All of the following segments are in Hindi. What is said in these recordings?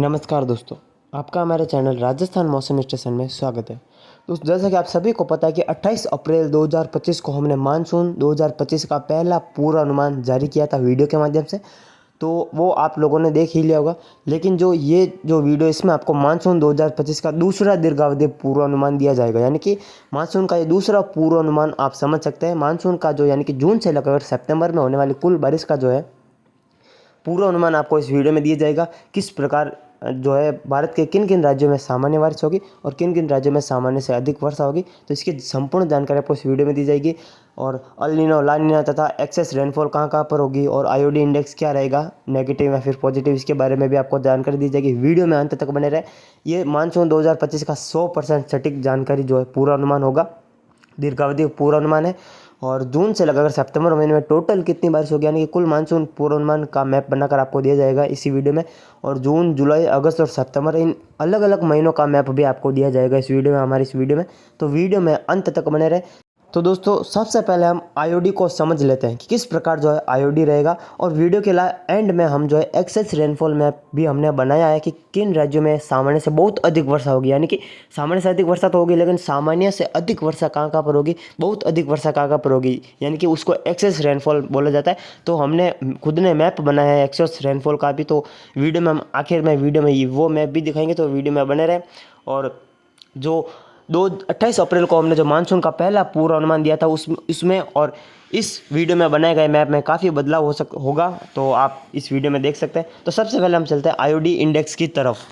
नमस्कार दोस्तों, आपका हमारे चैनल राजस्थान मौसम स्टेशन में स्वागत है। दोस्तों, जैसा कि आप सभी को पता है कि 28 अप्रैल 2025 को हमने मानसून 2025 का पहला पूर्वानुमान जारी किया था वीडियो के माध्यम से। तो वो आप लोगों ने देख ही लिया होगा। लेकिन जो वीडियो इसमें आपको मानसून 2025 का दूसरा दीर्घावधि पूर्वानुमान दिया जाएगा, यानी कि मानसून का ये दूसरा पूर्वानुमान आप समझ सकते हैं। मानसून का जो यानी कि जून से लेकर सितंबर में होने वाली कुल बारिश का जो है पूर्वानुमान आपको इस वीडियो में दिया जाएगा। किस प्रकार जो है भारत के किन किन राज्यों में सामान्य बारिश होगी और किन किन राज्यों में सामान्य से अधिक वर्षा होगी, तो इसकी संपूर्ण जानकारी आपको इस वीडियो में दी जाएगी। और अल नीनो, ला नीना तथा एक्सेस रेनफॉल कहाँ कहाँ पर होगी और आईओडी इंडेक्स क्या रहेगा, नेगेटिव या फिर पॉजिटिव, इसके बारे में भी आपको जानकारी दी जाएगी। वीडियो में अंत तक बने रहे। ये मानसून 2025 का 100% सटीक जानकारी जो है पूर्वानुमान होगा, दीर्घावधि पूर्वानुमान है। और जून से लगाकर सितंबर महीने में टोटल कितनी बारिश होगी, यानी कि कुल मानसून पूर्वानुमान का मैप बनाकर आपको दिया जाएगा इसी वीडियो में। और जून, जुलाई, अगस्त और सितंबर, इन अलग अलग महीनों का मैप भी आपको दिया जाएगा इस वीडियो में, हमारी इस वीडियो में। तो वीडियो में अंत तक बने रहे। तो दोस्तों, सबसे पहले हम आईओडी को समझ लेते हैं कि किस प्रकार जो है आईओडी रहेगा। और वीडियो के एंड में हम जो है एक्सेस रेनफॉल मैप भी हमने बनाया है कि किन राज्यों में सामान्य से बहुत अधिक वर्षा होगी, यानी कि सामान्य से अधिक वर्षा तो होगी, लेकिन सामान्य से अधिक वर्षा कहाँ कहाँ पर होगी, बहुत अधिक वर्षा कहाँ कहाँ पर होगी, यानी कि उसको एक्सेस रेनफॉल बोला जाता है। तो हमने खुद ने मैप बनाया है एक्सेस रेनफॉल का भी। तो वीडियो में हम आखिर में वीडियो में वो मैप भी दिखाएंगे, तो वीडियो में बने रहे। और जो 28 अप्रैल को हमने जो मानसून का पहला पूर्वानुमान दिया था उसमें और इस वीडियो में बनाए गए मैप में काफ़ी बदलाव होगा, तो आप इस वीडियो में देख सकते हैं। तो सबसे पहले हम चलते हैं आईओडी इंडेक्स की तरफ।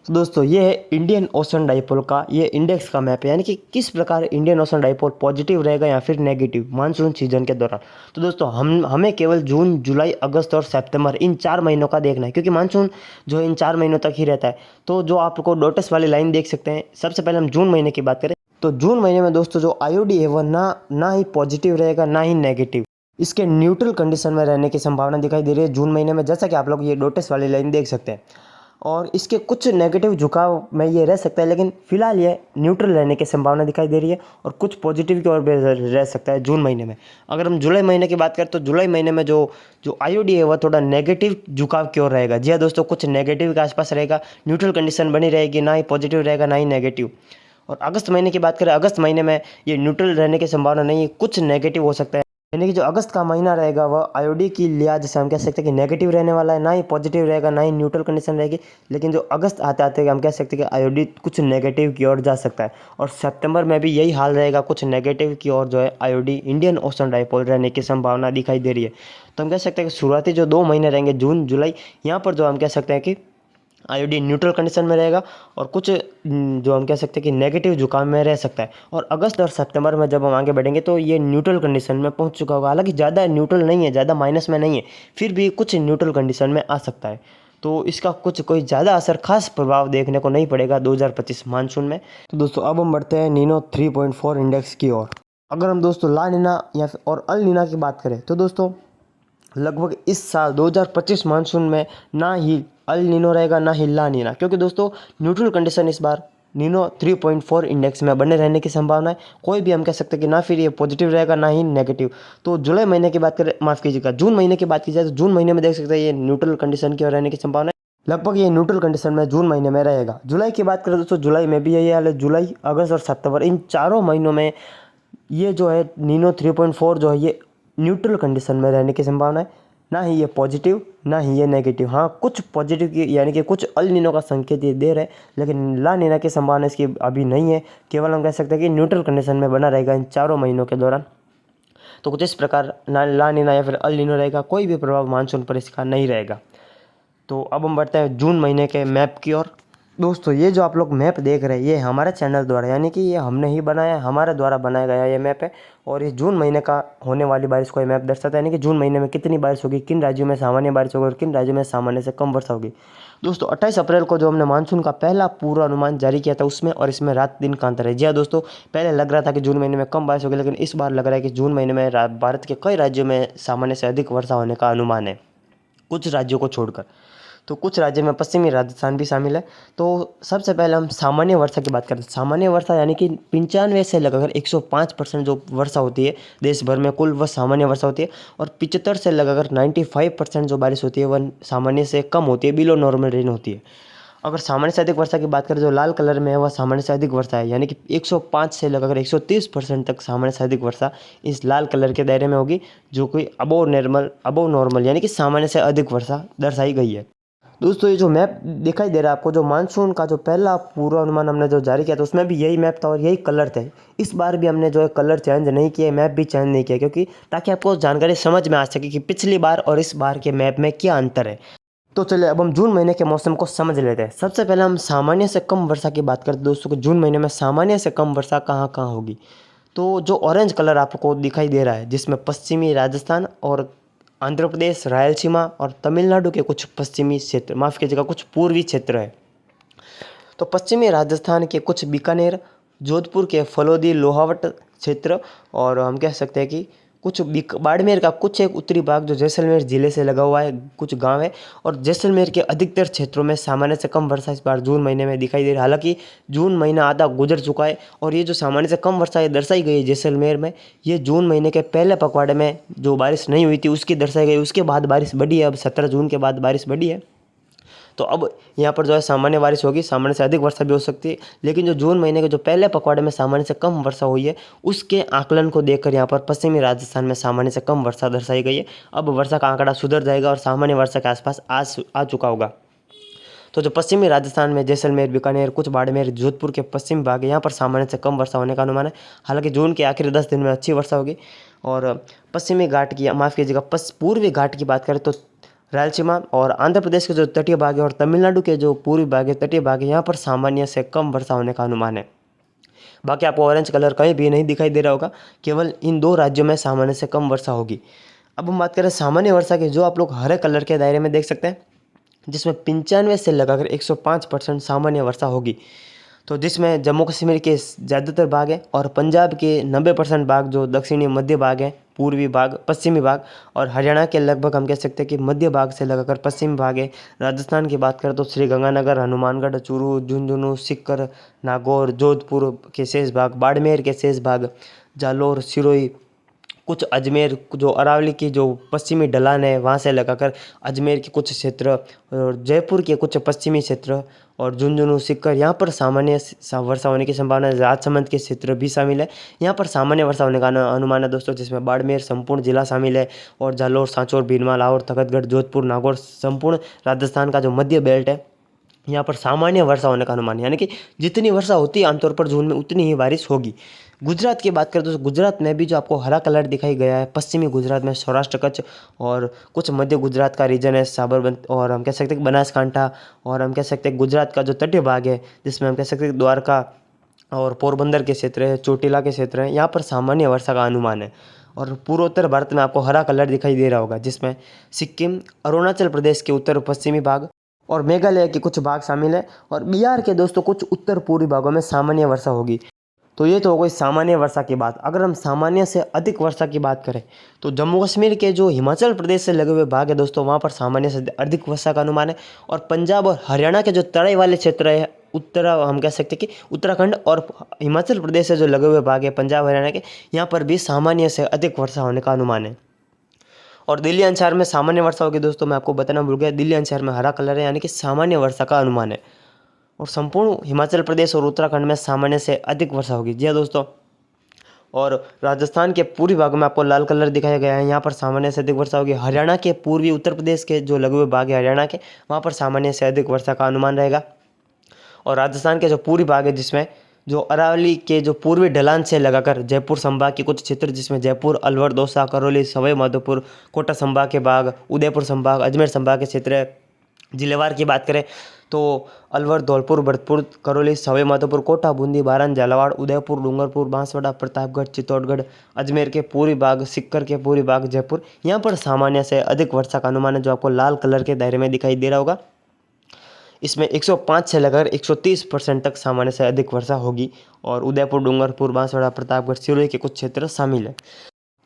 तो दोस्तों, ये है इंडियन ओशन डाइपोल का ये इंडेक्स का मैप है, यानी कि किस प्रकार इंडियन ओशन डाइपोल पॉजिटिव रहेगा या फिर नेगेटिव मानसून सीजन के दौरान। तो दोस्तों, हमें केवल जून, जुलाई, अगस्त और सितंबर, इन 4 महीनों का देखना है, क्योंकि मानसून जो है इन 4 महीनों तक ही रहता है। तो जो आपको डॉटस वाली लाइन देख सकते हैं, सबसे पहले हम जून महीने की बात करें तो जून महीने में दोस्तों जो आईओडी है वह ना ही पॉजिटिव रहेगा ना ही नेगेटिव, इसके न्यूट्रल कंडीशन में रहने की संभावना दिखाई दे रही है जून महीने में, जैसा कि आप लोग ये डॉटस वाली लाइन देख सकते हैं। और इसके कुछ नेगेटिव झुकाव में ये रह सकता है, लेकिन फिलहाल ये न्यूट्रल रहने की संभावना दिखाई दे रही है और कुछ पॉजिटिव की ओर भी रह सकता है जून महीने में। अगर हम जुलाई महीने की बात करें तो जुलाई महीने में जो जो आईओडी है वह थोड़ा नेगेटिव झुकाव की ओर रहेगा। जी हाँ दोस्तों, कुछ नेगेटिव के आसपास रहेगा, न्यूट्रल कंडीशन बनी रहेगी, ना ही पॉजिटिव रहेगा ना ही नेगेटिव। और अगस्त महीने की बात करें, अगस्त महीने में ये न्यूट्रल रहने की संभावना नहीं है, कुछ नेगेटिव हो सकता है, यानी कि जो अगस्त का महीना रहेगा वह आईओडी की लिहाज से हम कह सकते हैं कि नेगेटिव रहने वाला है, ना ही पॉजिटिव रहेगा ना ही न्यूट्रल कंडीशन रहेगी। लेकिन जो अगस्त आते आते हम कह सकते हैं कि आईओडी कुछ नेगेटिव की ओर जा सकता है। और सितंबर में भी यही हाल रहेगा, कुछ नेगेटिव की ओर जो है आईओडी इंडियन ओशन डाइपोल रहने की संभावना दिखाई दे रही है। तो हम कह सकते हैं कि शुरुआती जो 2 महीने रहेंगे जून, जुलाई, यहाँ पर जो हम कह सकते हैं कि आईओडी न्यूट्रल कंडीशन में रहेगा और कुछ जो हम कह सकते हैं कि नेगेटिव झुकाव में रह सकता है। और अगस्त और सितंबर में जब हम आगे बढ़ेंगे तो ये न्यूट्रल कंडीशन में पहुंच चुका होगा, हालांकि ज़्यादा न्यूट्रल नहीं है, ज़्यादा माइनस में नहीं है, फिर भी कुछ न्यूट्रल कंडीशन में आ सकता है। तो इसका कुछ कोई ज़्यादा असर, खास प्रभाव देखने को नहीं पड़ेगा 2025 मानसून में। तो दोस्तों, अब हम बढ़ते हैं नीनो 3.4 इंडेक्स की ओर। अगर हम दोस्तों ला नीना या फिर और अल नीना की बात करें तो दोस्तों लगभग इस साल 2025 मानसून में ना ही अल नीनो रहेगा ना ही ला नीना, क्योंकि दोस्तों न्यूट्रल कंडीशन इस बार नीनो 3.4 इंडेक्स में बने रहने की संभावना है। कोई भी हम कह सकते हैं कि ना फिर ये पॉजिटिव रहेगा ना ही नेगेटिव। तो जुलाई महीने की बात करें, माफ़ कीजिएगा, जून महीने की बात की जाए तो जून महीने में देख सकते हैं ये न्यूट्रल कंडीशन की ओर रहने की संभावना है, लगभग ये न्यूट्रल कंडीशन में जून महीने में रहेगा। जुलाई की बात करें दोस्तों, जुलाई में भी यही हाल है। जुलाई, अगस्त और सितंबर, इन चारों महीनों में ये जो है नीनो 3.4 जो है ये न्यूट्रल कंडीशन में रहने की संभावना है, ना ही ये पॉजिटिव ना ही ये नेगेटिव। हाँ, कुछ पॉजिटिव की यानी कि कुछ अल नीनो का संकेत ये दे रहे हैं, लेकिन ला नीना की संभावना इसकी अभी नहीं है। केवल हम कह सकते हैं कि न्यूट्रल कंडीशन में बना रहेगा इन चारों महीनों के दौरान। तो कुछ इस प्रकार ना ला नीना या फिर अल नीनो रहेगा, कोई भी प्रभाव मानसून पर इसका नहीं रहेगा। तो अब हम बढ़ते हैं जून महीने के मैप की ओर। दोस्तों, ये जो आप लोग मैप देख रहे हैं ये हमारे चैनल द्वारा, यानी कि ये हमने ही बनाया है, हमारे द्वारा बनाया गया ये मैप है। और ये जून महीने का होने वाली बारिश को ये मैप दर्शाता है, यानी कि जून महीने में कितनी बारिश होगी, किन राज्यों में सामान्य बारिश होगी और किन राज्यों में सामान्य से कम वर्षा होगी। दोस्तों, 28 अप्रैल को जो हमने मानसून का पहला पूर्वानुमान जारी किया था उसमें और इसमें रात दिन का अंतर है। जी हाँ दोस्तों, पहले लग रहा था कि जून महीने में कम बारिश होगी, लेकिन इस बार लग रहा है कि जून महीने में भारत के कई राज्यों में सामान्य से अधिक वर्षा होने का अनुमान है, कुछ राज्यों को छोड़कर। तो कुछ राज्य में पश्चिमी राजस्थान भी शामिल है। तो सबसे पहले हम सामान्य वर्षा की बात करते हैं। सामान्य वर्षा यानी कि 95 से लगभग 105% जो वर्षा होती है देश भर में कुल, वह सामान्य वर्षा होती है। और 75 से लगभग 95% जो बारिश होती है वह सामान्य से कम होती है, बिलो नॉर्मल रेन होती है। अगर सामान्य से अधिक वर्षा की बात करें जो लाल कलर में है वह सामान्य से अधिक वर्षा है, यानी कि 105 से लगाकर 130% तक सामान्य से अधिक वर्षा इस लाल कलर के दायरे में होगी, जो कि अबोव नॉर्मल यानी कि सामान्य से अधिक वर्षा दर्शाई गई है। दोस्तों, ये जो मैप दिखाई दे रहा है आपको, जो मानसून का जो पहला पूर्वानुमान हमने जो जारी किया था उसमें भी यही मैप था और यही कलर थे। इस बार भी हमने जो है कलर चेंज नहीं किया, मैप भी चेंज नहीं किया, क्योंकि ताकि आपको जानकारी समझ में आ सके कि पिछली बार और इस बार के मैप में क्या अंतर है। तो चलिए अब हम जून महीने के मौसम को समझ लेते हैं। सबसे पहले हम सामान्य से कम वर्षा की बात करते हैं दोस्तों, कि जून महीने में सामान्य से कम वर्षा कहाँ कहाँ होगी। तो जो ऑरेंज कलर आपको दिखाई दे रहा है, जिसमें पश्चिमी राजस्थान और आंध्र प्रदेश, रायलसीमा और तमिलनाडु के कुछ पश्चिमी क्षेत्र, माफ़ कीजिएगा कुछ पूर्वी क्षेत्र है। तो पश्चिमी राजस्थान के कुछ बीकानेर, जोधपुर के फलोदी, लोहावट क्षेत्र, और हम कह सकते हैं कि कुछ बाड़मेर का कुछ एक उत्तरी भाग जो जैसलमेर ज़िले से लगा हुआ है, कुछ गांव है, और जैसलमेर के अधिकतर क्षेत्रों में सामान्य से कम वर्षा इस बार जून महीने में दिखाई दे रही है। हालांकि जून महीना आधा गुजर चुका है और ये जो सामान्य से कम वर्षा ये दर्शाई गई है जैसलमेर में, ये जून महीने के पहले पखवाड़े में जो बारिश नहीं हुई थी उसकी दर्शाई गई। उसके बाद बारिश बढ़ी है, अब 17 जून के बाद बारिश बढ़ी है। तो अब यहाँ पर जो है सामान्य बारिश होगी, सामान्य से अधिक वर्षा भी हो सकती है, लेकिन जो जून महीने के जो पहले पखवाड़े में सामान्य से कम वर्षा हुई है उसके आकलन को देखकर यहाँ पर पश्चिमी राजस्थान में सामान्य से कम वर्षा दर्शाई गई है। अब वर्षा का आंकड़ा सुधर जाएगा और सामान्य वर्षा के आसपास आ चुका होगा। तो जो पश्चिमी राजस्थान में जैसलमेर, बीकानेर, कुछ बाड़मेर, जोधपुर के पश्चिम भाग है, यहाँ पर सामान्य से कम वर्षा होने का अनुमान है। हालांकि जून के आखिरी 10 दिन में अच्छी वर्षा होगी। और पश्चिमी घाट की, माफ़ कीजिएगा, पूर्वी घाट की बात करें तो रायलसीमा और आंध्र प्रदेश के जो तटीय भाग है और तमिलनाडु के जो पूर्वी भाग है, तटीय भाग है, यहाँ पर सामान्य से कम वर्षा होने का अनुमान है। बाकी आपको ऑरेंज कलर कहीं भी नहीं दिखाई दे रहा होगा, केवल इन 2 राज्यों में सामान्य से कम वर्षा होगी। अब हम बात करें सामान्य वर्षा की, जो आप लोग हरे कलर के दायरे में देख सकते हैं, जिसमें 95 से लगाकर 105% सामान्य वर्षा होगी। तो जिसमें जम्मू कश्मीर के ज़्यादातर भाग है और पंजाब के 90% भाग, जो दक्षिणी मध्य भाग है, पूर्वी भाग, पश्चिमी भाग, और हरियाणा के लगभग हम कह सकते हैं कि मध्य भाग से लगाकर पश्चिमी भाग है। राजस्थान की बात करें तो श्रीगंगानगर, हनुमानगढ़, चूरू, झुंझुनू, सीकर, नागौर, जोधपुर के शेष भाग, बाड़मेर के शेष भाग, जालौर, सिरोही, कुछ अजमेर, जो अरावली की जो पश्चिमी ढलान है वहाँ से लगाकर अजमेर के कुछ क्षेत्र, और जयपुर के कुछ पश्चिमी क्षेत्र, और झुंझुनू, सीकर, यहाँ पर सामान्य वर्षा होने की संभावना है। राजसमंद के क्षेत्र भी शामिल है, यहाँ पर सामान्य वर्षा होने का अनुमान है दोस्तों, जिसमें बाड़मेर संपूर्ण जिला शामिल है, और जालौर, सांचौर, भीलवाड़ा, लाहौर, तखतगढ़, जोधपुर, नागौर, संपूर्ण राजस्थान का जो मध्य बेल्ट है, यहाँ पर सामान्य वर्षा होने का अनुमान है। यानी कि जितनी वर्षा होती है आमतौर पर जून में उतनी ही बारिश होगी। गुजरात की बात करें तो गुजरात में भी जो आपको हरा कलर दिखाई गया है, पश्चिमी गुजरात में सौराष्ट्र, कच्छ और कुछ मध्य गुजरात का रीजन है, साबरमती, और हम कह सकते हैं बनासकांठा, और हम कह सकते हैं गुजरात का जो तटीय भाग है, जिसमें हम कह सकते हैं द्वारका और पोरबंदर के क्षेत्र है, चोटिला के क्षेत्र है, यहाँ पर सामान्य वर्षा का अनुमान है। और पूर्वोत्तर भारत में आपको हरा कलर दिखाई दे रहा होगा, जिसमें सिक्किम, अरुणाचल प्रदेश के उत्तर पश्चिमी भाग और मेघालय के कुछ भाग शामिल है, और बिहार के दोस्तों कुछ उत्तर पूर्वी भागों में सामान्य वर्षा होगी। तो ये तो हो गई सामान्य वर्षा की बात। अगर हम सामान्य से अधिक वर्षा की बात करें तो जम्मू कश्मीर के जो हिमाचल प्रदेश से लगे हुए भाग है दोस्तों, वहाँ पर सामान्य से अधिक वर्षा का अनुमान है। और पंजाब और हरियाणा के जो तराई वाले क्षेत्र है, हम कह सकते हैं कि उत्तराखंड और हिमाचल प्रदेश से जो लगे हुए भाग है पंजाब हरियाणा के, यहाँ पर भी सामान्य से अधिक वर्षा होने का अनुमान है। और दिल्ली एनसीआर में सामान्य वर्षा होगी दोस्तों, मैं आपको बताना भूल गया, दिल्ली एनसीआर में हरा कलर है, यानी कि सामान्य वर्षा का अनुमान है। और संपूर्ण हिमाचल प्रदेश और उत्तराखंड में सामान्य से अधिक वर्षा होगी। जी हाँ दोस्तों, और राजस्थान के पूर्वी भाग में आपको लाल कलर दिखाया गया है, यहाँ पर सामान्य से अधिक वर्षा होगी। हरियाणा के पूर्वी उत्तर प्रदेश के जो लगे हुए भाग है हरियाणा के, वहाँ पर सामान्य से अधिक वर्षा का अनुमान रहेगा। और राजस्थान के जो पूर्वी भाग है, जिसमें जो अरावली के जो पूर्वी ढलान से लगाकर जयपुर संभाग के कुछ क्षेत्र, जिसमें जयपुर, अलवर, दौसा, करौली, सवाई माधोपुर, कोटा संभाग के भाग, उदयपुर संभाग, अजमेर संभाग के क्षेत्र, जिलेवार की बात करें तो अलवर, धौलपुर, भरतपुर, करौली, सवाई माधोपुर, कोटा, बूंदी, बारन, झालावाड़, उदयपुर, डूंगरपुर, बांसवाड़ा, प्रतापगढ़, चित्तौड़गढ़, अजमेर के पूर्वी भाग, सीकर के पूर्वी भाग, जयपुर, यहाँ पर सामान्य से अधिक वर्षा का अनुमान है, जो आपको लाल कलर के दायरे में दिखाई दे रहा होगा। इसमें 105 से लगाकर 130% तक सामान्य से अधिक वर्षा होगी। और उदयपुर, डूंगरपुर, बांसवाड़ा, प्रतापगढ़, सिरोही के कुछ क्षेत्र शामिल है।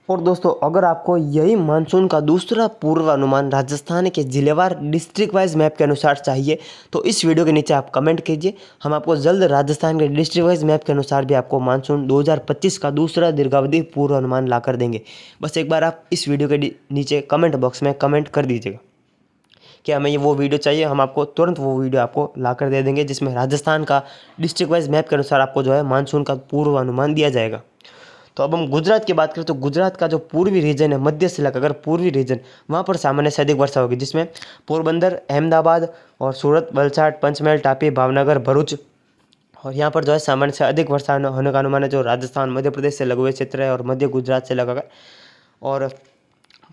और दोस्तों, अगर आपको यही मानसून का दूसरा पूर्वानुमान राजस्थान के जिलेवार डिस्ट्रिक्ट वाइज मैप के अनुसार चाहिए तो इस वीडियो के नीचे आप कमेंट कीजिए। हम आपको जल्द राजस्थान के डिस्ट्रिक्ट वाइज मैप के अनुसार भी आपको मानसून 2025 का दूसरा दीर्घावधि पूर्वानुमान ला कर देंगे। बस एक बार आप इस वीडियो के नीचे कमेंट बॉक्स में कमेंट कर दीजिएगा। कि हमें ये वो वीडियो चाहिए, हम आपको तुरंत वो वीडियो आपको ला कर दे देंगे, जिसमें राजस्थान का डिस्ट्रिक्ट वाइज मैप के अनुसार आपको जो है मानसून का पूर्वानुमान दिया जाएगा। तो अब हम गुजरात की बात करें तो गुजरात का जो पूर्वी रीजन है, मध्य से लेकर पूर्वी रीजन, वहाँ पर सामान्य से अधिक वर्षा होगी, जिसमें पोरबंदर, अहमदाबाद और सूरत, वलसाड, पंचमहल, टापी, भावनगर, भरूच, और यहाँ पर जो है सामान्य से अधिक वर्षा होने का अनुमान है। जो राजस्थान, मध्य प्रदेश से लगे हुए क्षेत्र है और मध्य गुजरात से लगाकर और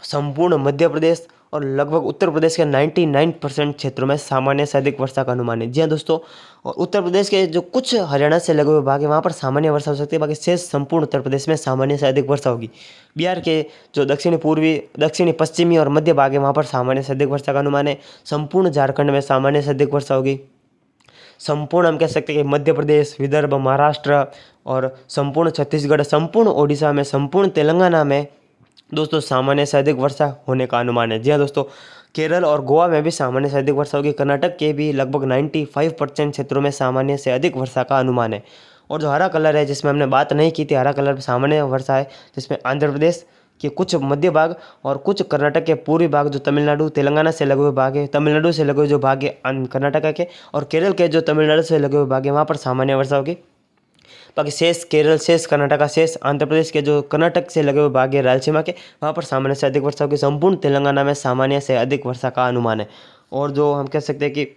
संपूर्ण मध्य प्रदेश और लगभग उत्तर प्रदेश के 99% क्षेत्रों में सामान्य से अधिक वर्षा का अनुमान है। जी हाँ दोस्तों, और उत्तर प्रदेश के जो कुछ हरियाणा से लगे हुए भाग है वहाँ पर सामान्य वर्षा हो सकती है, बाकी शेष संपूर्ण उत्तर प्रदेश में सामान्य से अधिक वर्षा होगी। बिहार के जो दक्षिणी पूर्वी, दक्षिणी पश्चिमी और मध्य भाग है वहाँ पर सामान्य से अधिक वर्षा का अनुमान है। संपूर्ण झारखंड में सामान्य से अधिक वर्षा होगी। संपूर्ण हम कह सकते हैं कि मध्य प्रदेश, विदर्भ, महाराष्ट्र और संपूर्ण छत्तीसगढ़, संपूर्ण ओडिशा में, संपूर्ण तेलंगाना में दोस्तों सामान्य से अधिक वर्षा होने का अनुमान है। जी हाँ दोस्तों, केरल और गोवा में भी सामान्य से अधिक वर्षा होगी। कर्नाटक के भी लगभग 95% क्षेत्रों में सामान्य से अधिक वर्षा का अनुमान है। और जो हरा कलर है, जिसमें हमने बात नहीं की थी, हरा कलर सामान्य वर्षा है, जिसमें आंध्र प्रदेश के कुछ मध्य भाग और कुछ कर्नाटक के पूर्वी भाग, जो तमिलनाडु, तेलंगाना से लगे हुए भाग है, तमिलनाडु से लगे हुए जो भाग है कर्नाटक के, और केरल के जो तमिलनाडु से लगे हुए भाग है वहाँ पर सामान्य वर्षा होगी। बाकी शेष केरल, शेष कर्नाटक, शेष आंध्र प्रदेश के जो कर्नाटक से लगे हुए भाग है रायलसीमा के, वहाँ पर सामान्य से अधिक वर्षा होगी। संपूर्ण तेलंगाना में सामान्य से अधिक वर्षा का अनुमान है। और जो हम कह सकते हैं कि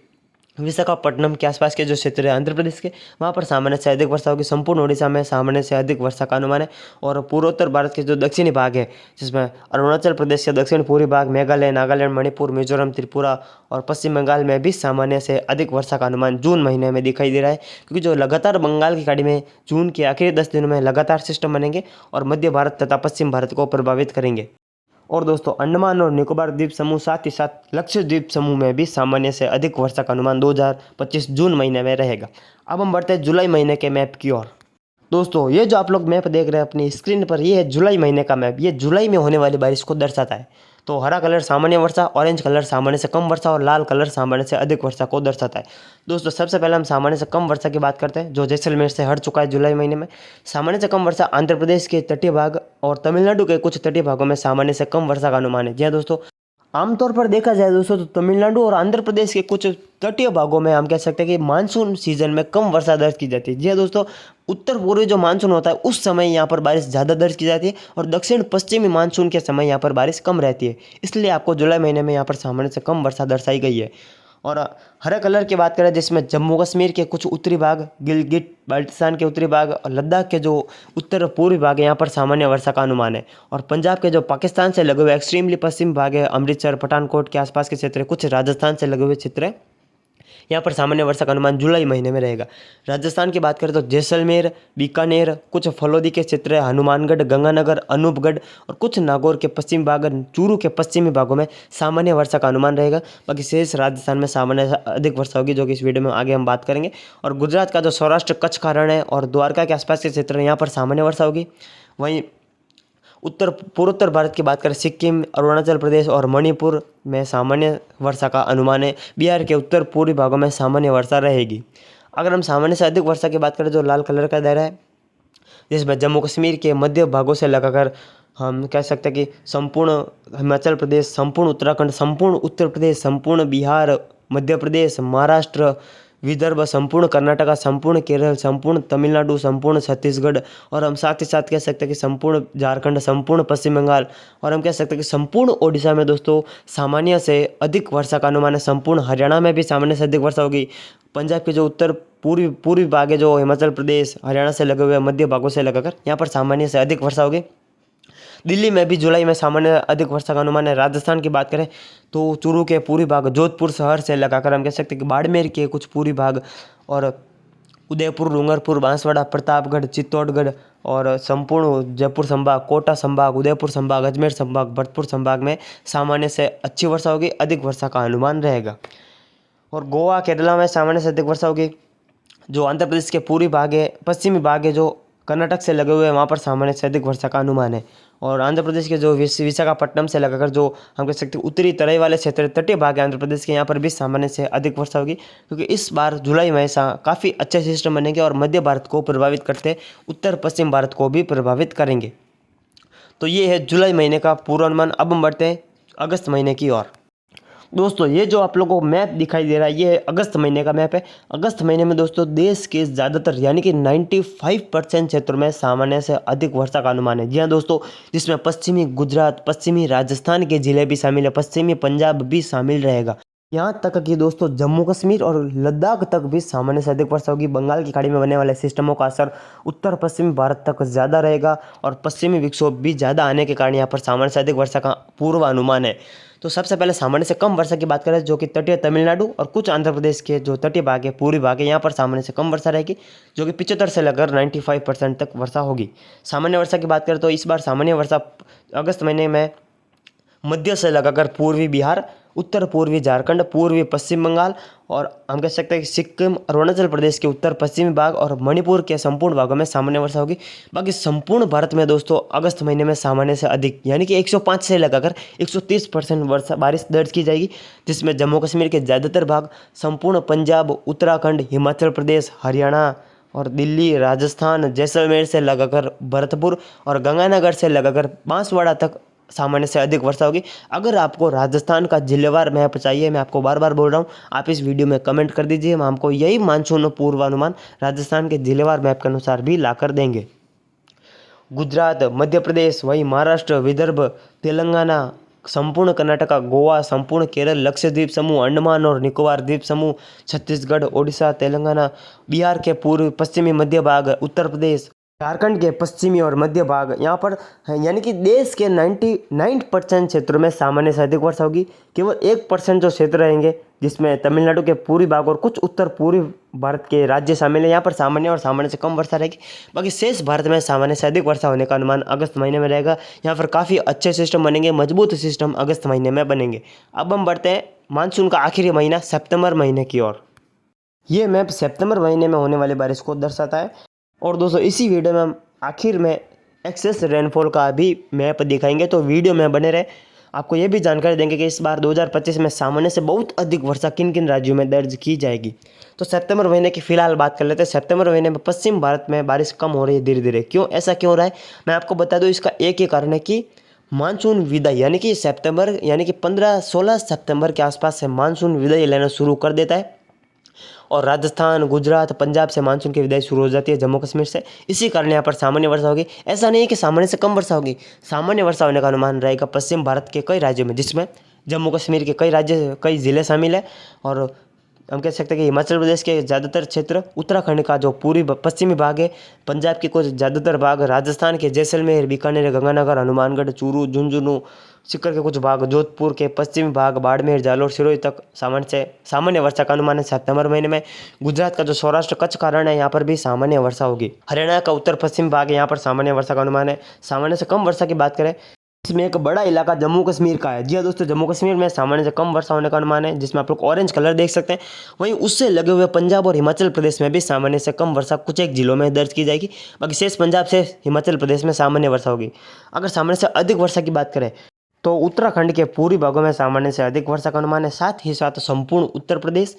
विशाखापट्टनम के आसपास के जो क्षेत्र है आंध्र प्रदेश के, वहाँ पर सामान्य से अधिक वर्षा होगी। संपूर्ण ओडिशा में सामान्य से अधिक वर्षा का अनुमान है। और पूर्वोत्तर भारत के जो दक्षिणी भाग है, जिसमें अरुणाचल प्रदेश के दक्षिण पूर्वी भाग, मेघालय, नागालैंड, मणिपुर, मिजोरम, त्रिपुरा और पश्चिम बंगाल में भी सामान्य से अधिक वर्षा का अनुमान जून महीने में दिखाई दे रहा है, क्योंकि जो लगातार बंगाल की खाड़ी में जून के आखिरी 10 दिनों में लगातार सिस्टम बनेंगे और मध्य भारत तथा पश्चिम भारत को प्रभावित करेंगे। और दोस्तों, अंडमान और निकोबार द्वीप समूह, साथ ही साथ लक्षद्वीप समूह में भी सामान्य से अधिक वर्षा का अनुमान 2025 जून महीने में रहेगा। अब हम बढ़ते हैं जुलाई महीने के मैप की ओर। दोस्तों, ये जो आप लोग मैप देख रहे हैं अपनी स्क्रीन पर, ये है जुलाई महीने का मैप। ये जुलाई में होने वाली बारिश को दर्शाता है। तो हरा कलर सामान्य वर्षा, ऑरेंज कलर सामान्य से कम वर्षा और लाल कलर सामान्य से अधिक वर्षा को दर्शाता है। दोस्तों, सबसे पहले हम सामान्य से कम वर्षा की बात करते हैं, जो जैसलमेर से हट चुका है जुलाई महीने में। सामान्य से कम वर्षा आंध्र प्रदेश के तटीय भाग और तमिलनाडु के कुछ तटीय भागों में सामान्य से कम वर्षा का अनुमान है। जी हाँ दोस्तों, आमतौर पर देखा जाए दोस्तों तो तमिलनाडु और आंध्र प्रदेश के कुछ तटीय भागों में हम कह सकते हैं कि मानसून सीजन में कम वर्षा दर्ज की जाती है। जी हाँ दोस्तों, उत्तर पूर्वी जो मानसून होता है उस समय यहाँ पर बारिश ज़्यादा दर्ज की जाती है और दक्षिण पश्चिमी मानसून के समय यहाँ पर बारिश कम रहती है। इसलिए आपको जुलाई महीने में यहाँ पर सामान्य से कम वर्षा दर्शाई गई है। और हरे कलर की बात करें, जिसमें जम्मू कश्मीर के कुछ उत्तरी भाग, गिलगिट बाल्टिस्तान के उत्तरी भाग और लद्दाख के जो उत्तर पूर्वी भाग है यहाँ पर सामान्य वर्षा का अनुमान है। और पंजाब के जो पाकिस्तान से लगे हुए एक्सट्रीमली पश्चिम भाग है, अमृतसर, पठानकोट के आसपास के क्षेत्र है, कुछ राजस्थान से लगे हुए क्षेत्र है, यहाँ पर सामान्य वर्षा का अनुमान जुलाई महीने में रहेगा। राजस्थान की बात करें तो जैसलमेर, बीकानेर, कुछ फलोदी के क्षेत्र है, हनुमानगढ़, गंगानगर, अनूपगढ़ और कुछ नागौर के पश्चिमी भाग, चूरू के पश्चिमी भागों में सामान्य वर्षा का अनुमान रहेगा। बाकी शेष राजस्थान में सामान्य से अधिक वर्षा होगी, जो कि इस वीडियो में आगे हम बात करेंगे। और गुजरात का जो सौराष्ट्र, कच्छ का रण है और द्वारका के आसपास के क्षेत्र है, यहाँ पर सामान्य वर्षा होगी। वहीं पूर्वोत्तर भारत की बात करें, सिक्किम, अरुणाचल प्रदेश और मणिपुर में सामान्य वर्षा का अनुमान है। बिहार के उत्तर पूर्वी भागों में सामान्य वर्षा रहेगी। अगर हम सामान्य से अधिक वर्षा की बात करें, जो लाल कलर का दायरा है, जिसमें जम्मू कश्मीर के मध्य भागों से लगाकर हम कह सकते हैं कि संपूर्ण हिमाचल प्रदेश, संपूर्ण उत्तराखंड, संपूर्ण उत्तर प्रदेश, संपूर्ण बिहार, मध्य प्रदेश, महाराष्ट्र, विदर्भ, संपूर्ण कर्नाटका, संपूर्ण केरल, संपूर्ण तमिलनाडु, संपूर्ण छत्तीसगढ़ और हम साथ ही साथ कह सकते हैं कि संपूर्ण झारखंड, संपूर्ण पश्चिम बंगाल और हम कह सकते हैं कि संपूर्ण ओडिशा में दोस्तों सामान्य से अधिक वर्षा का अनुमान है। संपूर्ण हरियाणा में भी सामान्य से अधिक वर्षा होगी। पंजाब के जो उत्तर पूर्वी भाग है, जो हिमाचल प्रदेश, हरियाणा से लगे हुए मध्य भागों से लगाकर यहाँ पर सामान्य से अधिक वर्षा होगी। दिल्ली में भी जुलाई में सामान्य अधिक वर्षा का अनुमान है। राजस्थान की बात करें तो चूरू के पूर्वी भाग, जोधपुर शहर से लगाकर हम कह सकते हैं कि बाड़मेर के कुछ पूर्वी भाग और उदयपुर, डूंगरपुर, बांसवाड़ा, प्रतापगढ़, चित्तौड़गढ़ और संपूर्ण जयपुर संभाग, कोटा संभाग, उदयपुर संभाग, अजमेर संभाग, भरतपुर संभाग में सामान्य से अच्छी वर्षा होगी, अधिक वर्षा का अनुमान रहेगा। और गोवा, केरला में सामान्य से अधिक वर्षा होगी। जो आंध्र प्रदेश के पूर्वी भाग है, पश्चिमी भाग है, जो कर्नाटक से लगे हुए हैं, वहाँ पर सामान्य से अधिक वर्षा का अनुमान है। और आंध्र प्रदेश के जो विशाखापट्टनम से लगाकर जो हम कह सकते हैं उत्तरी तराई वाले क्षेत्र, तटीय भाग है आंध्र प्रदेश के, यहाँ पर भी सामान्य से अधिक वर्षा होगी, क्योंकि इस बार जुलाई में काफ़ी अच्छे सिस्टम बनेंगे और मध्य भारत को प्रभावित करते उत्तर पश्चिम भारत को भी प्रभावित करेंगे। तो ये है जुलाई महीने का पूर्वानुमान। अब हम बढ़ते हैं अगस्त महीने की ओर। दोस्तों ये जो आप लोगों को मैप दिखाई दे रहा है ये अगस्त महीने का मैप है। अगस्त महीने में दोस्तों देश के ज़्यादातर यानी कि 95% क्षेत्रों में सामान्य से अधिक वर्षा का अनुमान है। जी हाँ दोस्तों, जिसमें पश्चिमी गुजरात, पश्चिमी राजस्थान के ज़िले भी शामिल है, पश्चिमी पंजाब भी शामिल रहेगा। यहाँ तक कि दोस्तों जम्मू कश्मीर और लद्दाख तक भी सामान्य से अधिक वर्षा होगी। बंगाल की खाड़ी में बनने वाले सिस्टमों का असर उत्तर पश्चिमी भारत तक ज़्यादा रहेगा और पश्चिमी विक्षोभ भी ज़्यादा आने के कारण यहाँ पर सामान्य से अधिक वर्षा का पूर्वानुमान है। तो सबसे पहले सामान्य से कम वर्षा की बात करें, जो कि तटीय तमिलनाडु और कुछ आंध्र प्रदेश के जो तटीय भाग है, पूर्वी भाग है, यहाँ पर सामान्य से कम वर्षा रहेगी, जो कि 75 से लेकर 95% तक वर्षा होगी। सामान्य वर्षा की बात करें तो इस बार सामान्य वर्षा अगस्त महीने में मध्य से लगाकर पूर्वी बिहार, उत्तर पूर्वी झारखंड, पूर्वी पश्चिम बंगाल और हम कह सकते हैं कि सिक्किम, अरुणाचल प्रदेश के उत्तर पश्चिमी भाग और मणिपुर के संपूर्ण भागों में सामान्य वर्षा होगी। बाकी संपूर्ण भारत में दोस्तों अगस्त महीने में सामान्य से अधिक यानी कि 105 से लगाकर 130% वर्षा बारिश दर्ज की जाएगी, जिसमें जम्मू कश्मीर के ज़्यादातर भाग, संपूर्ण पंजाब, उत्तराखंड, हिमाचल प्रदेश, हरियाणा और दिल्ली, राजस्थान, जैसलमेर से लगाकर भरतपुर और गंगानगर से लगाकर बांसवाड़ा तक सामान्य से अधिक वर्षा होगी। अगर आपको राजस्थान का जिलेवार मैप चाहिए, मैं आपको बार बार बोल रहा हूँ, आप इस वीडियो में कमेंट कर दीजिए, हम आपको यही मानसून पूर्वानुमान राजस्थान के जिलेवार मैप के अनुसार भी ला कर देंगे। गुजरात, मध्य प्रदेश, वही महाराष्ट्र, विदर्भ, तेलंगाना, संपूर्ण कर्नाटका, गोवा, संपूर्ण केरल, लक्षद्वीप समूह, अंडमान और निकोबार द्वीप समूह, छत्तीसगढ़, ओडिशा, तेलंगाना, बिहार के पूर्व पश्चिमी मध्य भाग, उत्तर प्रदेश, झारखंड के पश्चिमी और मध्य भाग, यहाँ पर यानी कि देश के 99% क्षेत्रों में सामान्य से अधिक वर्षा होगी। केवल 1% जो क्षेत्र रहेंगे, जिसमें तमिलनाडु के पूर्वी भाग और कुछ उत्तर पूर्वी भारत के राज्य शामिल हैं, यहाँ पर सामान्य और सामान्य से कम वर्षा रहेगी। बाकी शेष भारत में सामान्य से अधिक वर्षा होने का अनुमान अगस्त महीने में रहेगा। यहाँ पर काफ़ी अच्छे सिस्टम बनेंगे, मजबूत सिस्टम अगस्त महीने में बनेंगे। अब हम बढ़ते हैं मानसून का आखिरी महीना सितंबर महीने की ओर। ये मैप सितंबर महीने में होने वाली बारिश को दर्शाता है। और दोस्तों इसी वीडियो में हम आखिर में एक्सेस रेनफॉल का भी मैप दिखाएंगे, तो वीडियो में बने रहे। आपको ये भी जानकारी देंगे कि इस बार 2025 में सामान्य से बहुत अधिक वर्षा किन किन राज्यों में दर्ज की जाएगी। तो सितंबर महीने की फिलहाल बात कर लेते हैं। सितंबर महीने में पश्चिम भारत में बारिश कम हो रही है धीरे धीरे। क्यों ऐसा क्यों हो रहा है, मैं आपको बता दूं, इसका एक ही कारण है कि मानसून विदाई यानी कि सितंबर यानी कि 15-16 सितंबर के आसपास से मानसून विदाई लेना शुरू कर देता है और राजस्थान, गुजरात, पंजाब से मानसून की विदाई शुरू हो जाती है, जम्मू कश्मीर से। इसी कारण यहाँ पर सामान्य वर्षा होगी। ऐसा नहीं है कि सामान्य से कम वर्षा होगी, सामान्य वर्षा होने का अनुमान रहेगा पश्चिम भारत के कई राज्यों में, जिसमें जम्मू कश्मीर के कई ज़िले शामिल है और हम कह सकते हैं कि हिमाचल प्रदेश के ज़्यादातर क्षेत्र, उत्तराखंड का जो पूरी पश्चिमी भाग है, पंजाब के कुछ ज़्यादातर भाग, राजस्थान के जैसलमेर, बीकानेर, गंगानगर, हनुमानगढ़, चूरू, झुंझुनू, सीकर के कुछ भाग, जोधपुर के पश्चिमी भाग, बाड़मेर, जालोर, सिरोही तक सामान्य वर्षा का अनुमान है सितंबर महीने में। गुजरात का जो सौराष्ट्र कच्छ का रण है, यहाँ पर भी सामान्य वर्षा होगी। हरियाणा का उत्तर पश्चिम भाग है, यहाँ पर सामान्य वर्षा का अनुमान है। सामान्य से कम वर्षा की बात करें, इसमें एक बड़ा इलाका जम्मू कश्मीर का है। जी हाँ दोस्तों, जम्मू कश्मीर में सामान्य से कम वर्षा होने का अनुमान है, जिसमें आप लोग ऑरेंज कलर देख सकते हैं। वहीं उससे लगे हुए पंजाब और हिमाचल प्रदेश में भी सामान्य से कम वर्षा कुछ एक जिलों में दर्ज की जाएगी। बाकी शेष पंजाब से हिमाचल प्रदेश में सामान्य वर्षा होगी। अगर सामान्य से अधिक वर्षा की बात करें तो उत्तराखंड के पूर्वी भागों में सामान्य से अधिक वर्षा का अनुमान है। साथ ही साथ संपूर्ण उत्तर प्रदेश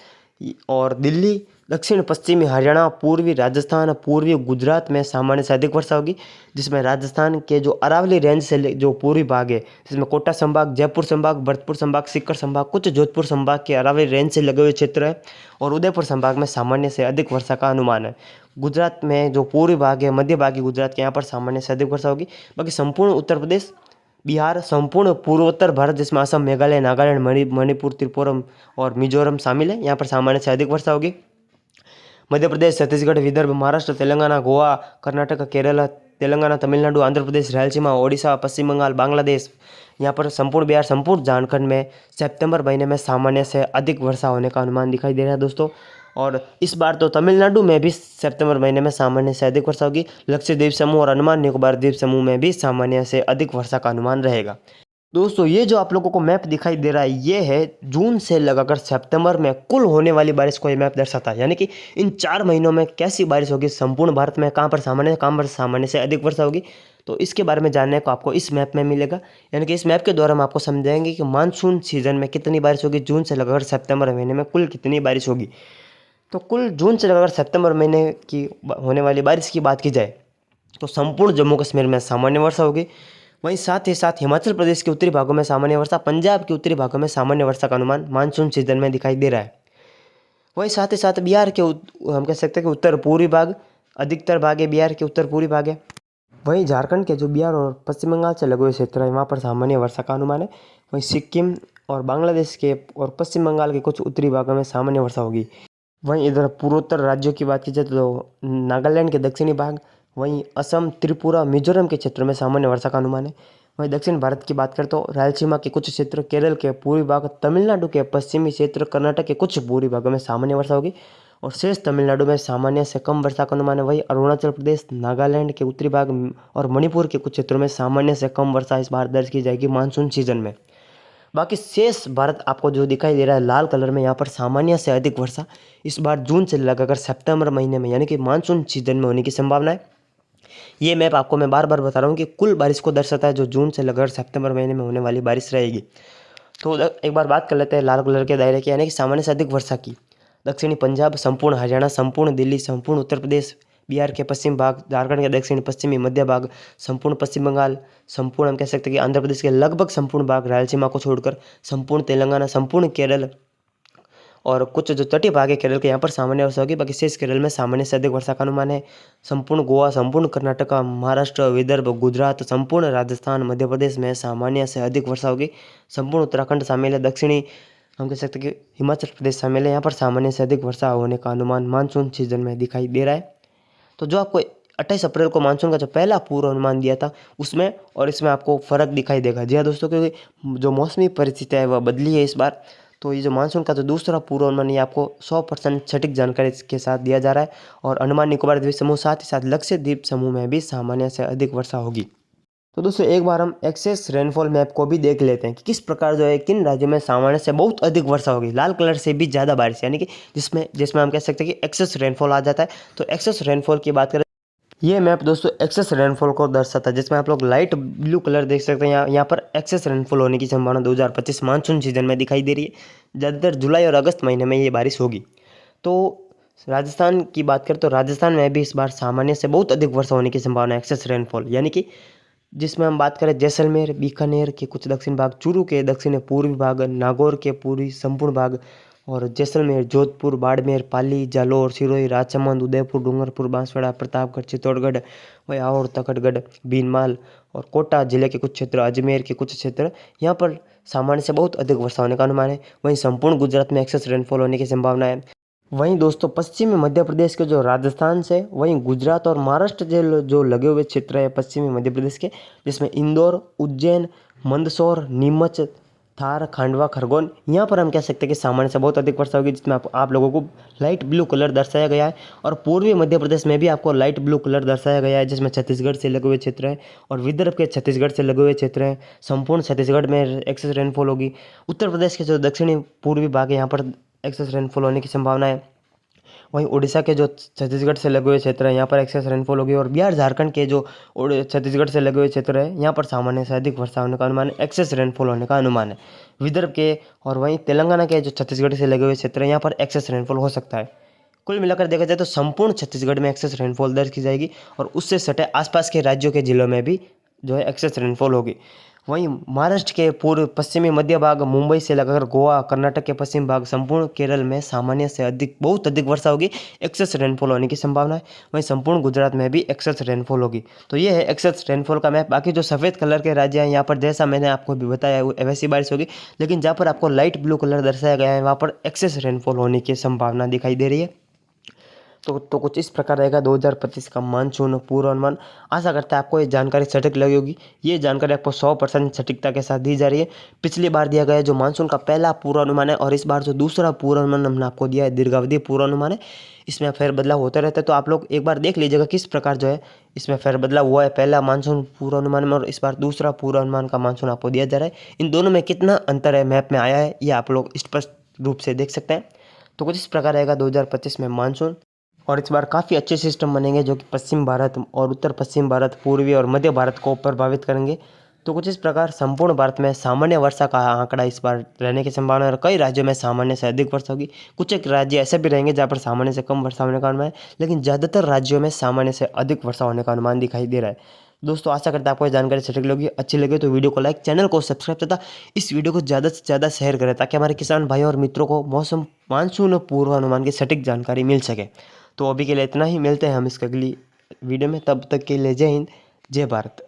और दिल्ली, दक्षिण पश्चिमी हरियाणा, पूर्वी राजस्थान, पूर्वी गुजरात में सामान्य से अधिक वर्षा होगी, जिसमें राजस्थान के जो अरावली रेंज से जो पूर्वी भाग है, जिसमें कोटा संभाग, जयपुर संभाग, भरतपुर संभाग, सीकर संभाग, कुछ जोधपुर संभाग के अरावली रेंज से लगे हुए क्षेत्र है और उदयपुर संभाग में सामान्य से अधिक वर्षा का अनुमान है। गुजरात में जो पूर्वी भाग है, मध्य भागी गुजरात के, यहाँ पर सामान्य से अधिक वर्षा होगी। बाकी संपूर्ण उत्तर प्रदेश, बिहार, संपूर्ण पूर्वोत्तर भारत जिसमें असम, मेघालय, नागालैंड, मणिपुर, त्रिपुरा और मिजोरम शामिल है, यहाँ पर सामान्य से अधिक वर्षा होगी। मध्य प्रदेश, छत्तीसगढ़, विदर्भ, महाराष्ट्र, तेलंगाना, गोवा, कर्नाटक, केरल, तेलंगाना, तमिलनाडु, आंध्र प्रदेश, रायलसीमा, ओडिशा, पश्चिम बंगाल, बांग्लादेश, यहाँ पर संपूर्ण बिहार, संपूर्ण झारखंड में सितंबर महीने में सामान्य से अधिक वर्षा होने का अनुमान दिखाई दे रहा है दोस्तों। और इस बार तो तमिलनाडु में भी सितंबर महीने में सामान्य से अधिक वर्षा होगी। लक्षद्वीप समूह और अंडमान निकोबार द्वीप समूह में भी सामान्य से अधिक वर्षा का अनुमान रहेगा। दोस्तों ये जो आप लोगों को मैप दिखाई दे रहा है, ये है जून से लगाकर सितंबर में कुल होने वाली बारिश को ये मैप दर्शाता है, यानी कि इन 4 महीनों में कैसी बारिश होगी संपूर्ण भारत में, कहाँ पर सामान्य से अधिक वर्षा होगी। तो इसके बारे में जानने को आपको इस मैप में मिलेगा, यानी कि इस मैप के द्वारा हम आपको समझाएंगे कि मानसून सीजन में कितनी बारिश होगी, जून से लगाकर सितंबर महीने में कुल कितनी बारिश होगी। तो कुल जून से लगाकर सितंबर महीने की होने वाली बारिश की बात की जाए तो संपूर्ण जम्मू कश्मीर में सामान्य वर्षा होगी। वहीं साथ ही साथ हिमाचल प्रदेश के उत्तरी भागों में सामान्य वर्षा, पंजाब के उत्तरी भागों में सामान्य वर्षा का अनुमान मानसून सीजन में दिखाई दे रहा है। वहीं साथ ही साथ बिहार के हम कह सकते हैं कि उत्तर पूर्वी भाग, अधिकतर भाग है बिहार के उत्तर पूर्वी भाग है। वहीं झारखंड के जो बिहार और पश्चिम बंगाल से लगे हुए क्षेत्र है वहाँ पर सामान्य वर्षा का अनुमान है। वहीं सिक्किम और बांग्लादेश के और पश्चिम बंगाल के कुछ उत्तरी भागों में सामान्य वर्षा होगी। वहीं इधर पूर्वोत्तर राज्यों की बात की जाए तो नागालैंड के दक्षिणी भाग, वहीं असम, त्रिपुरा, मिजोरम के क्षेत्रों में सामान्य वर्षा का अनुमान है। वहीं दक्षिण भारत की बात करें तो रायलसीमा के कुछ क्षेत्र, केरल के पूर्वी भाग, तमिलनाडु के पश्चिमी क्षेत्र, कर्नाटक के कुछ पूर्वी भागों में सामान्य वर्षा होगी और शेष तमिलनाडु में सामान्य से कम वर्षा का अनुमान है। वहीं अरुणाचल प्रदेश, नागालैंड के उत्तरी भाग और मणिपुर के कुछ क्षेत्रों में सामान्य से कम वर्षा इस बार दर्ज की जाएगी मानसून सीजन में। बाकी शेष भारत आपको जो दिखाई दे रहा है लाल कलर में, यहाँ पर सामान्य से अधिक वर्षा इस बार जून से लगाकर सितंबर महीने में यानी कि मानसून सीजन में होने की संभावना है। ये मैप आपको मैं बार बार बता रहा हूँ कि कुल बारिश को दर्शाता है जो जून से लगाकर सितंबर महीने में होने वाली बारिश रहेगी। तो एक बार बात कर लेते हैं लाल कलर के दायरे की यानी कि सामान्य से अधिक वर्षा की। दक्षिणी पंजाब, संपूर्ण हरियाणा, संपूर्ण दिल्ली, संपूर्ण उत्तर प्रदेश, बिहार के पश्चिम भाग, झारखंड के दक्षिण पश्चिमी मध्य भाग, संपूर्ण पश्चिम बंगाल, संपूर्ण हम कह सकते हैं कि आंध्र प्रदेश के लगभग संपूर्ण भाग रायलसीमा को छोड़कर, संपूर्ण तेलंगाना, संपूर्ण केरल और कुछ जो तटीय भाग है केरल के यहाँ पर सामान्य वर्षा होगी। बाकी शेष केरल में सामान्य से अधिक वर्षा का अनुमान है। संपूर्ण गोवा, संपूर्ण कर्नाटका, महाराष्ट्र, विदर्भ, गुजरात, संपूर्ण राजस्थान, मध्य प्रदेश में सामान्य से अधिक वर्षा होगी। संपूर्ण उत्तराखंड शामिल है, दक्षिणी हम कह सकते हैं कि हिमाचल प्रदेश शामिल है, यहाँ पर सामान्य से अधिक वर्षा होने का अनुमान मानसून सीजन में दिखाई दे रहा है। तो जो आपको 28 अप्रैल को मानसून का जो पहला पूर्व अनुमान दिया था उसमें और इसमें आपको फ़र्क दिखाई देगा। जी हाँ दोस्तों, क्योंकि जो मौसमी परिस्थितियाँ है वह बदली है इस बार। तो ये जो मानसून का जो दूसरा पूर्व अनुमान ये आपको 100% सटीक जानकारी के साथ दिया जा रहा है और अंडमान निकोबार द्वीप समूह साथ ही साथ लक्षद्वीप समूह में भी सामान्य से अधिक वर्षा होगी। तो दोस्तों एक बार हम एक्सेस रेनफॉल मैप को भी देख लेते हैं कि किस प्रकार जो है किन राज्यों में सामान्य से बहुत अधिक वर्षा होगी, लाल कलर से भी ज़्यादा बारिश, यानी कि जिसमें जिसमें हम कह सकते हैं कि एक्सेस रेनफॉल आ जाता है। तो एक्सेस रेनफॉल की बात करें, ये मैप दोस्तों एक्सेस रेनफॉल को दर्शाता है, जिसमें आप लोग लाइट ब्लू कलर देख सकते हैं। यहाँ पर एक्सेस रेनफॉल होने की संभावना 2025 मानसून सीजन में दिखाई दे रही है। ज़्यादातर जुलाई और अगस्त महीने में ये बारिश होगी। तो राजस्थान की बात करें तो राजस्थान में भी इस बार सामान्य से बहुत अधिक वर्षा होने की संभावना है, एक्सेस रेनफॉल, यानी कि जिसमें हम बात करें जैसलमेर, बीकानेर के कुछ दक्षिण भाग, चूरू के दक्षिण पूर्वी भाग, नागौर के पूर्वी संपूर्ण भाग और जैसलमेर, जोधपुर, बाड़मेर, पाली, जालौर, सिरोही, राजसमंद, उदयपुर, डूंगरपुर, बांसवाड़ा, प्रतापगढ़, चित्तौड़गढ़, और तखतगढ़, भीनमाल और कोटा जिले के कुछ क्षेत्र, अजमेर के कुछ क्षेत्र, यहाँ पर सामान्य से बहुत अधिक वर्षा होने का अनुमान है। वहीं संपूर्ण गुजरात में एक्सेस रेनफॉल होने की संभावना है। वहीं दोस्तों पश्चिमी मध्य प्रदेश के जो राजस्थान से, वहीं गुजरात और महाराष्ट्र जो लगे हुए क्षेत्र है पश्चिमी मध्य प्रदेश के, जिसमें इंदौर, उज्जैन, मंदसौर, नीमच, थार, खांडवा, खरगोन, यहाँ पर हम कह सकते हैं कि सामान्य से बहुत अधिक वर्षा होगी, जिसमें आप लोगों को लाइट ब्लू कलर दर्शाया गया है। और पूर्वी मध्य प्रदेश में भी आपको लाइट ब्लू कलर दर्शाया गया है, जिसमें छत्तीसगढ़ से लगे हुए क्षेत्र हैं और विदर्भ के छत्तीसगढ़ से लगे हुए क्षेत्र हैं। संपूर्ण छत्तीसगढ़ में एक्सेस रेनफॉल होगी। उत्तर प्रदेश के जो दक्षिणी पूर्वी भाग है यहाँ पर एक्सेस रेनफॉल होने की संभावना है। वहीं उड़ीसा के जो छत्तीसगढ़ से लगे हुए क्षेत्र हैं यहाँ पर एक्सेस रेनफॉल होगी और बिहार झारखंड के जो छत्तीसगढ़ से लगे हुए क्षेत्र है यहाँ पर सामान्य से अधिक वर्षा होने का अनुमान है, एक्सेस रेनफॉल होने का अनुमान है। विदर्भ के और वहीं तेलंगाना के जो छत्तीसगढ़ से लगे हुए क्षेत्र हैं यहाँ पर एक्सेस रेनफॉल हो सकता है। कुल मिलाकर देखा जाए तो संपूर्ण छत्तीसगढ़ में एक्सेस रेनफॉल दर्ज की जाएगी और उससे सटे आसपास के राज्यों के जिलों में भी जो है एक्सेस रेनफॉल होगी। वहीं महाराष्ट्र के पूर्व पश्चिमी मध्य भाग, मुंबई से लगाकर गोवा, कर्नाटक के पश्चिम भाग, संपूर्ण केरल में सामान्य से अधिक बहुत अधिक वर्षा होगी, एक्सेस रेनफॉल होने की संभावना है। वहीं संपूर्ण गुजरात में भी एक्सेस रेनफॉल होगी। तो ये है एक्सेस रेनफॉल का मैप। बाकी जो सफ़ेद कलर के राज्य हैं यहाँ पर जैसा मैंने आपको भी बताया वैसी बारिश होगी, लेकिन जहाँ पर आपको लाइट ब्लू कलर दर्शाया गया है वहाँ पर एक्सेस रेनफॉल होने की संभावना दिखाई दे रही है। तो कुछ इस प्रकार रहेगा 2025 का मानसून पूर्वानुमान। आशा करता है आपको ये जानकारी सटीक लगी होगी। ये जानकारी आपको 100% सटीकता के साथ दी जा रही है। पिछली बार दिया गया जो मानसून का पहला पूर्वानुमान है और इस बार जो दूसरा पूर्वानुमान हमने आपको दिया है दीर्घावधि पूर्वानुमान है, इसमें फेरबदलाव होते रहते हैं। तो आप लोग एक बार देख लीजिएगा किस प्रकार जो है इसमें फेरबदलाव हुआ है पहला मानसून पूर्वानुमान में और इस बार दूसरा पूर्वानुमान का मानसून आपको दिया जा रहा है। इन दोनों में कितना अंतर है मैप में आया है ये आप लोग स्पष्ट रूप से देख सकते हैं। तो कुछ इस प्रकार रहेगा 2025 में मानसून और इस बार काफ़ी अच्छे सिस्टम बनेंगे जो कि पश्चिम भारत और उत्तर पश्चिम भारत, पूर्वी और मध्य भारत को प्रभावित करेंगे। तो कुछ इस प्रकार संपूर्ण भारत में सामान्य वर्षा का आंकड़ा इस बार रहने की संभावना है और कई राज्यों में सामान्य से अधिक वर्षा होगी। कुछ एक राज्य ऐसे भी रहेंगे जहाँ पर सामान्य से कम वर्षा होने का अनुमान है, लेकिन ज़्यादातर राज्यों में सामान्य से अधिक वर्षा होने का अनुमान दिखाई दे रहा है। दोस्तों आशा करते हैं आपको ये जानकारी सटीक लगी, अच्छी लगे तो वीडियो को लाइक, चैनल को सब्सक्राइब तथा इस वीडियो को ज़्यादा से ज़्यादा शेयर करें ताकि हमारे किसान भाई और मित्रों को मौसम मानसून और पूर्वानुमान की सटीक जानकारी मिल सके। तो अभी के लिए इतना ही, मिलते हैं हम इसके अगली वीडियो में, तब तक के लिए जय हिंद, जय भारत।